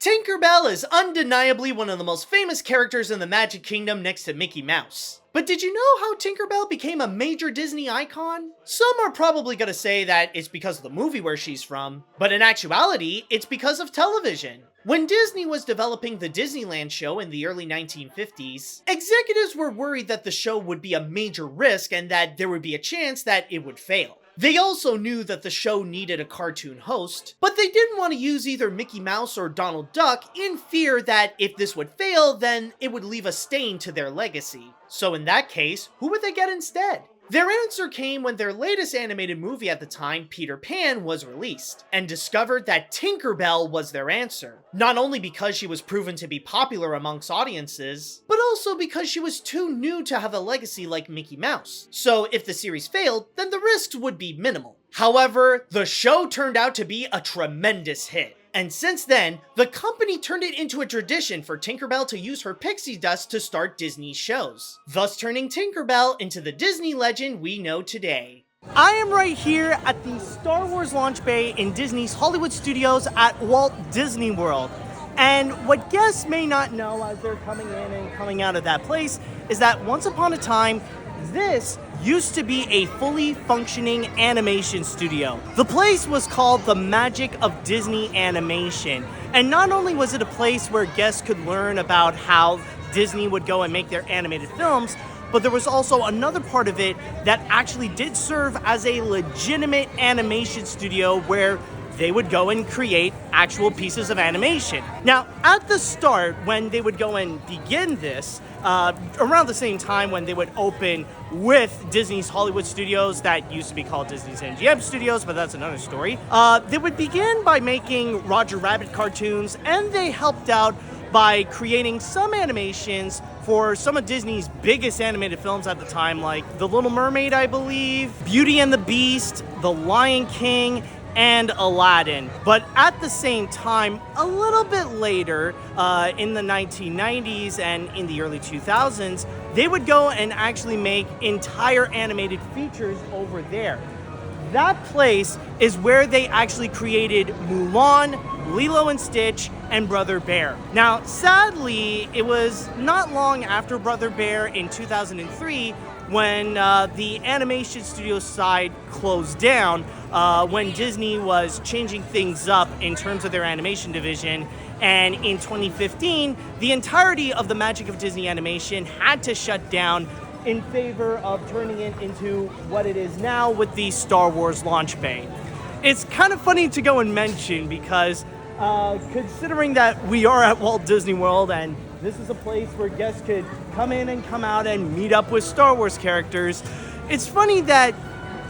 Tinkerbell is undeniably one of the most famous characters in the Magic Kingdom next to Mickey Mouse. But did you know how Tinkerbell became a major Disney icon? Some are probably gonna say that it's because of the movie where she's from, but in actuality, it's because of television. When Disney was developing the Disneyland show in the early 1950s, executives were worried that the show would be a major risk and that there would be a chance that it would fail. They also knew that the show needed a cartoon host, but they didn't want to use either Mickey Mouse or Donald Duck in fear that if this would fail, then it would leave a stain to their legacy. So in that case, who would they get instead? Their answer came when their latest animated movie at the time, Peter Pan, was released, and discovered that Tinkerbell was their answer. Not only because she was proven to be popular amongst audiences, but also because she was too new to have a legacy like Mickey Mouse. So if the series failed, then the risks would be minimal. However, the show turned out to be a tremendous hit. And since then, the company turned it into a tradition for Tinkerbell to use her pixie dust to start Disney shows, thus turning Tinkerbell into the Disney legend we know today. I am right here at the Star Wars launch bay in Disney's Hollywood Studios at Walt Disney World. And what guests may not know as they're coming in and coming out of that place is that once upon a time, this used to be a fully functioning animation studio. The place was called the Magic of Disney Animation. And not only was it a place where guests could learn about how Disney would go and make their animated films, but there was also another part of it that actually did serve as a legitimate animation studio where they would go and create actual pieces of animation. Now, at the start, when they would go and begin this, around the same time when they would open with Disney's Hollywood Studios, that used to be called Disney's MGM Studios, but that's another story, they would begin by making Roger Rabbit cartoons, and they helped out by creating some animations for some of Disney's biggest animated films at the time, like The Little Mermaid, I believe, Beauty and the Beast, The Lion King, and Aladdin. But at the same time, a little bit later, in the 1990s and in the early 2000s, they would go and actually make entire animated features over there. That place is where they actually created Mulan, Lilo and Stitch, and Brother Bear. Now, sadly, it was not long after Brother Bear in 2003 when the animation studio side closed down, when Disney was changing things up in terms of their animation division. And in 2015, the entirety of the Magic of Disney Animation had to shut down in favor of turning it into what it is now with the Star Wars launch bay. It's kind of funny to go and mention because considering that we are at Walt Disney World and this is a place where guests could come in and come out and meet up with Star Wars characters, it's funny that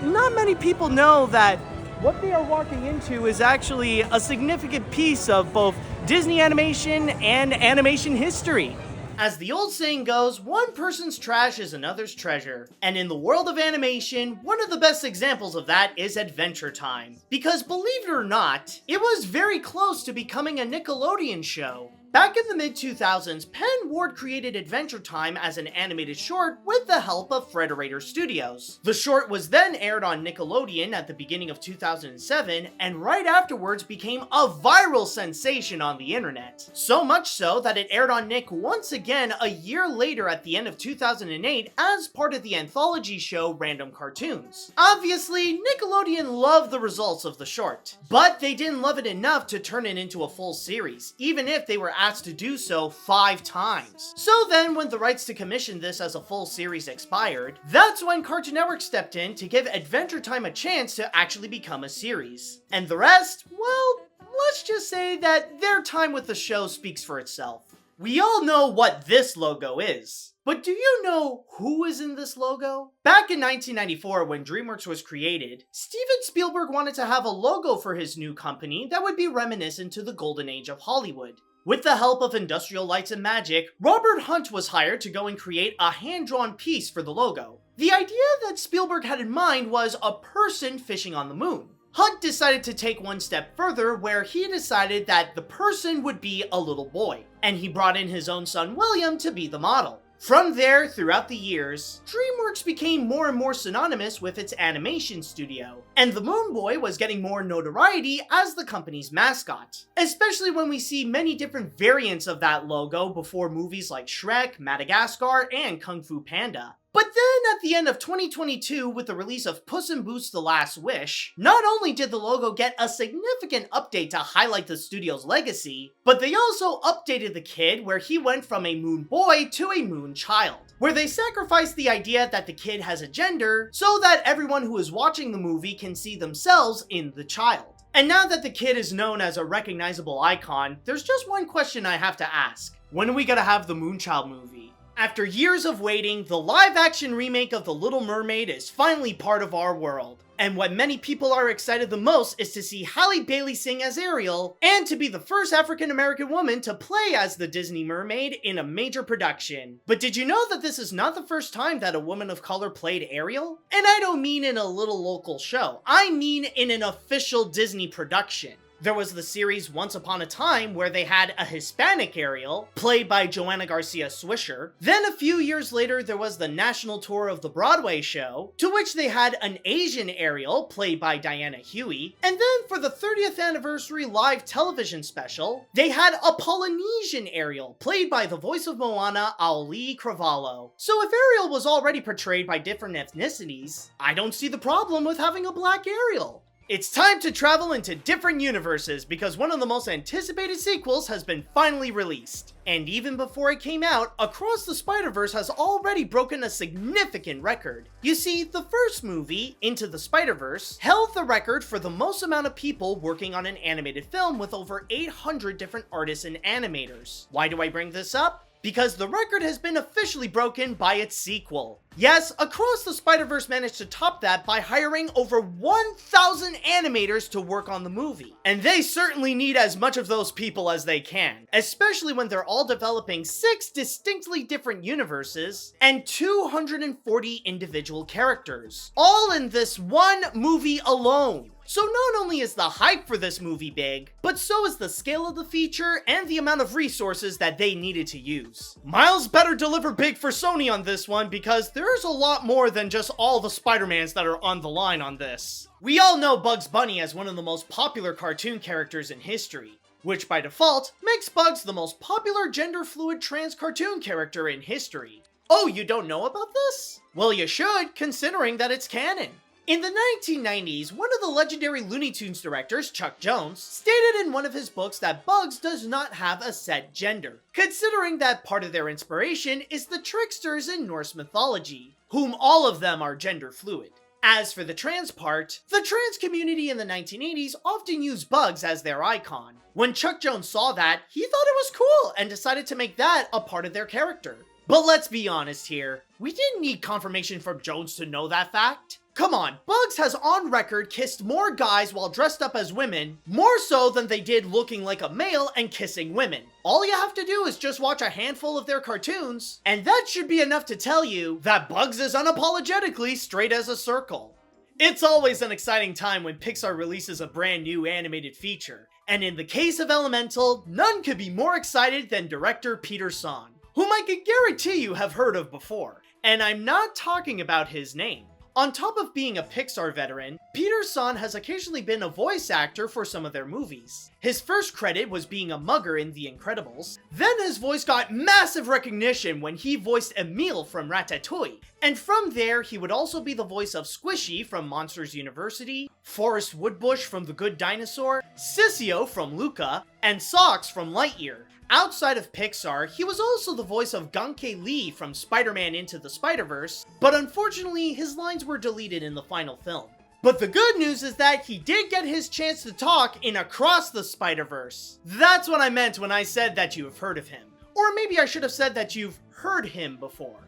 not many people know that what they are walking into is actually a significant piece of both Disney animation and animation history. As the old saying goes, one person's trash is another's treasure. And in the world of animation, one of the best examples of that is Adventure Time. Because believe it or not, it was very close to becoming a Nickelodeon show. Back in the mid-2000s, Penn Ward created Adventure Time as an animated short with the help of Frederator Studios. The short was then aired on Nickelodeon at the beginning of 2007, and right afterwards became a viral sensation on the internet. So much so that it aired on Nick once again a year later at the end of 2008 as part of the anthology show Random Cartoons. Obviously, Nickelodeon loved the results of the short, but they didn't love it enough to turn it into a full series, even if they were asked to do so 5 times. So then when the rights to commission this as a full series expired, that's when Cartoon Network stepped in to give Adventure Time a chance to actually become a series. And the rest, well, let's just say that their time with the show speaks for itself. We all know what this logo is. But do you know who is in this logo? Back in 1994, when DreamWorks was created, Steven Spielberg wanted to have a logo for his new company that would be reminiscent to the golden age of Hollywood. With the help of Industrial Lights and Magic, Robert Hunt was hired to go and create a hand-drawn piece for the logo. The idea that Spielberg had in mind was a person fishing on the moon. Hunt decided to take one step further, where he decided that the person would be a little boy, and he brought in his own son William to be the model. From there, throughout the years, DreamWorks became more and more synonymous with its animation studio, and the Moon Boy was getting more notoriety as the company's mascot, especially when we see many different variants of that logo before movies like Shrek, Madagascar, and Kung Fu Panda. But then at the end of 2022, with the release of Puss in Boots: The Last Wish, not only did the logo get a significant update to highlight the studio's legacy, but they also updated the kid where he went from a moon boy to a moon child, where they sacrificed the idea that the kid has a gender so that everyone who is watching the movie can see themselves in the child. And now that the kid is known as a recognizable icon, there's just one question I have to ask. When are we gonna have the Moonchild movie? After years of waiting, the live-action remake of The Little Mermaid is finally part of our world. And what many people are excited the most is to see Halle Bailey sing as Ariel, and to be the first African-American woman to play as the Disney mermaid in a major production. But did you know that this is not the first time that a woman of color played Ariel? And I don't mean in a little local show, I mean in an official Disney production. There was the series Once Upon a Time where they had a Hispanic Ariel, played by Joanna Garcia Swisher. Then a few years later, there was the national tour of the Broadway show, to which they had an Asian Ariel, played by Diana Huey. And then for the 30th anniversary live television special, they had a Polynesian Ariel, played by the voice of Moana, Auli Cravalho. So if Ariel was already portrayed by different ethnicities, I don't see the problem with having a black Ariel. It's time to travel into different universes because one of the most anticipated sequels has been finally released. And even before it came out, Across the Spider-Verse has already broken a significant record. You see, the first movie, Into the Spider-Verse, held the record for the most amount of people working on an animated film with over 800 different artists and animators. Why do I bring this up? Because the record has been officially broken by its sequel. Yes, Across the Spider-Verse managed to top that by hiring over 1,000 animators to work on the movie. And they certainly need as much of those people as they can, especially when they're all developing 6 distinctly different universes and 240 individual characters, all in this one movie alone. So not only is the hype for this movie big, but so is the scale of the feature and the amount of resources that they needed to use. Miles better deliver big for Sony on this one because there's a lot more than just all the Spider-Mans that are on the line on this. We all know Bugs Bunny as one of the most popular cartoon characters in history, which by default makes Bugs the most popular gender-fluid trans cartoon character in history. Oh, you don't know about this? Well, you should, considering that it's canon. In the 1990s, one of the legendary Looney Tunes directors, Chuck Jones, stated in one of his books that Bugs does not have a set gender, considering that part of their inspiration is the tricksters in Norse mythology, whom all of them are gender fluid. As for the trans part, the trans community in the 1980s often used Bugs as their icon. When Chuck Jones saw that, he thought it was cool and decided to make that a part of their character. But let's be honest here, we didn't need confirmation from Jones to know that fact. Come on, Bugs has on record kissed more guys while dressed up as women, more so than they did looking like a male and kissing women. All you have to do is just watch a handful of their cartoons, and that should be enough to tell you that Bugs is unapologetically straight as a circle. It's always an exciting time when Pixar releases a brand new animated feature, and in the case of Elemental, none could be more excited than director Peter Sohn, whom I can guarantee you have heard of before, and I'm not talking about his name. On top of being a Pixar veteran, Peter Sohn has occasionally been a voice actor for some of their movies. His first credit was being a mugger in The Incredibles, then his voice got massive recognition when he voiced Emile from Ratatouille, and from there he would also be the voice of Squishy from Monsters University, Forrest Woodbush from The Good Dinosaur, Sissio from Luca, and Socks from Lightyear. Outside of Pixar, he was also the voice of Ganke Lee from Spider-Man Into the Spider-Verse, but unfortunately his lines were deleted in the final film. But the good news is that he did get his chance to talk in Across the Spider-Verse. That's what I meant when I said that you have heard of him. Or maybe I should have said that you've heard him before.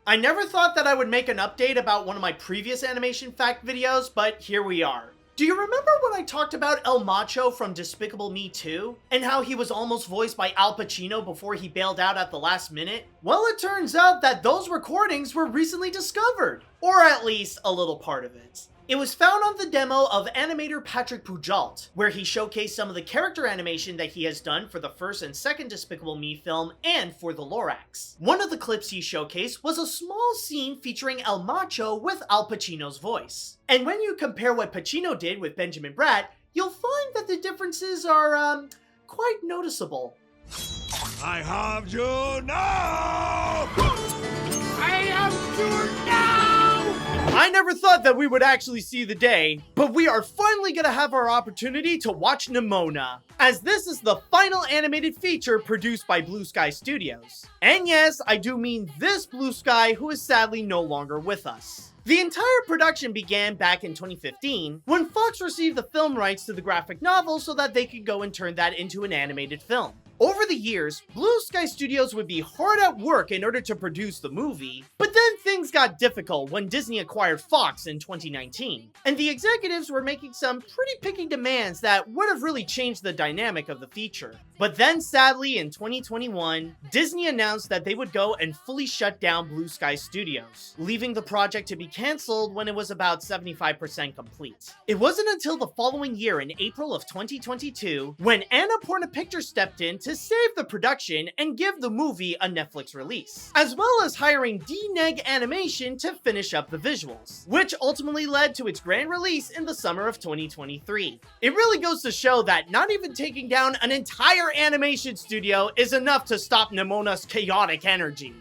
I never thought that I would make an update about one of my previous animation fact videos, but here we are. Do you remember when I talked about El Macho from Despicable Me 2? And how he was almost voiced by Al Pacino before he bailed out at the last minute? Well, it turns out that those recordings were recently discovered. Or at least a little part of it. It was found on the demo of animator Patrick Pujalt, where he showcased some of the character animation that he has done for the first and second Despicable Me film and for the Lorax. One of the clips he showcased was a small scene featuring El Macho with Al Pacino's voice. And when you compare what Pacino did with Benjamin Bratt, you'll find that the differences are, quite noticeable. I have you now! I have you now! I never thought that we would actually see the day, but we are finally gonna have our opportunity to watch Nimona, as this is the final animated feature produced by Blue Sky Studios. And yes, I do mean this Blue Sky, who is sadly no longer with us. The entire production began back in 2015, when Fox received the film rights to the graphic novel so that they could go and turn that into an animated film. Over the years, Blue Sky Studios would be hard at work in order to produce the movie, but then things got difficult when Disney acquired Fox in 2019, and the executives were making some pretty picky demands that would have really changed the dynamic of the feature. But then sadly, in 2021, Disney announced that they would go and fully shut down Blue Sky Studios, leaving the project to be cancelled when it was about 75% complete. It wasn't until the following year in April of 2022 when Annapurna Pictures stepped in to save the production and give the movie a Netflix release, as well as hiring D-Neg Animation to finish up the visuals, which ultimately led to its grand release in the summer of 2023. It really goes to show that not even taking down an entire animation studio is enough to stop Nimona's chaotic energy.